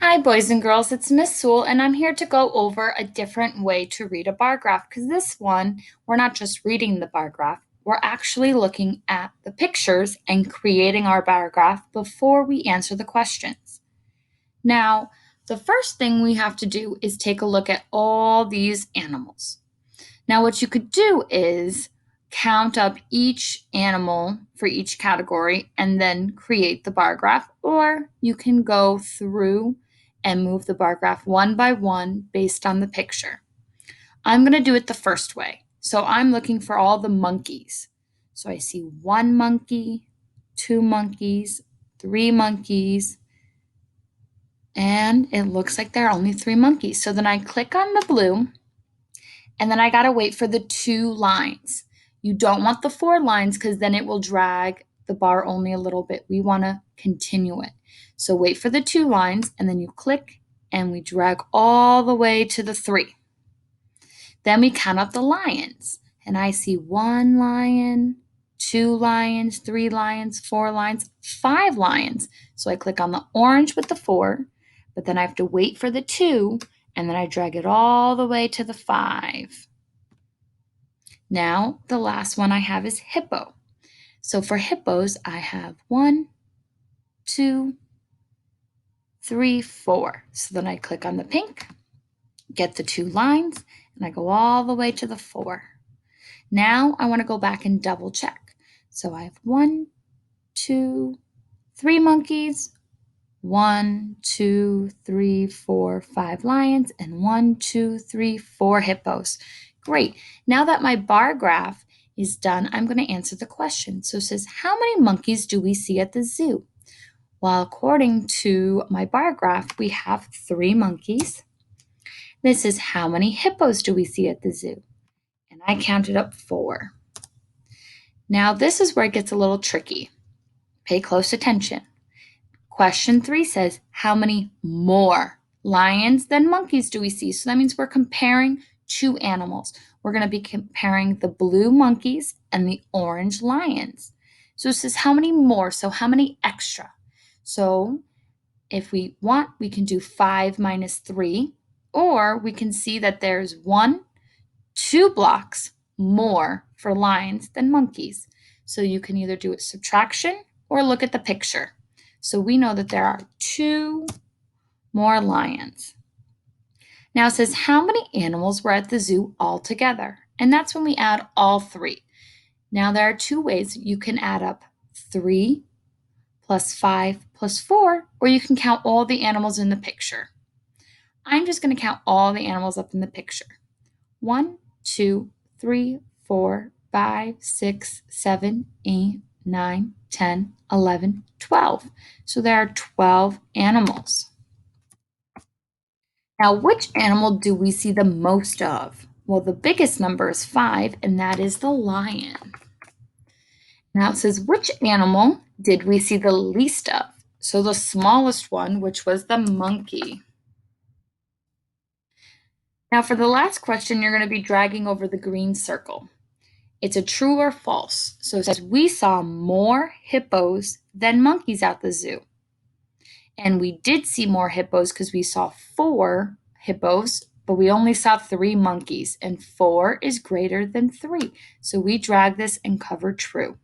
Hi, boys and girls. It's Miss Sewell, and I'm here to go over a different way to read a bar graph because this one, we're not just reading the bar graph, we're actually looking at the pictures and creating our bar graph before we answer the questions. Now, the first thing we have to do is take a look at all these animals. Now, what you could do is count up each animal for each category and then create the bar graph, or you can go through and move the bar graph one by one based on the picture. I'm going to do it the first way. So I'm looking for all the monkeys. So I see one monkey, two monkeys, three monkeys, and it looks like there are only three monkeys. So then I click on the blue, and then I got to wait for the 2 lines. You don't want the 4 lines because then it will drag the bar only a little bit. We want to continue it. So wait for the 2 lines, and then you click, and we drag all the way to the 3. Then we count up the lions, and I see 1 lion, 2 lions, 3 lions, 4 lions, 5 lions. So I click on the orange with the 4, but then I have to wait for the 2, and then I drag it all the way to the 5. Now, the last one I have is hippo. So for hippos, I have 1, 2, 3, 4. So then I click on the pink, get the 2 lines, and I go all the way to the 4. Now I want to go back and double check. So I have 1, 2, 3 monkeys, 1, 2, 3, 4, 5 lions, and 1, 2, 3, 4 hippos. Great. Now that my bar graph is done, I'm going to answer the question. So it says, how many monkeys do we see at the zoo? Well, according to my bar graph, we have 3 monkeys. This is how many hippos do we see at the zoo? And I counted up 4. Now this is where it gets a little tricky. Pay close attention. Question 3 says, how many more lions than monkeys do we see? So that means we're comparing 2 animals. We're going to be comparing the blue monkeys and the orange lions. So it says how many more, so how many extra? So if we want, we can do 5 minus 3, or we can see that there's 2 blocks more for lions than monkeys. So you can either do it subtraction or look at the picture. So we know that there are 2 more lions. Now it says how many animals were at the zoo altogether? And that's when we add all 3. Now there are 2 ways. You can add up 3 plus 5 plus 4, or you can count all the animals in the picture. I'm just going to count all the animals up in the picture. 1, 2, 3, 4, 5, 6, 7, 8, 9, 10, 11, 12. So there are 12 animals. Now, which animal do we see the most of? Well, the biggest number is 5, and that is the lion. Now it says, which animal did we see the least of? So the smallest one, which was the monkey. Now for the last question, you're going to be dragging over the green circle. It's a true or false. So it says, we saw more hippos than monkeys at the zoo. And we did see more hippos because we saw 4 hippos, but we only saw 3 monkeys, and 4 is greater than 3. So we drag this and cover true.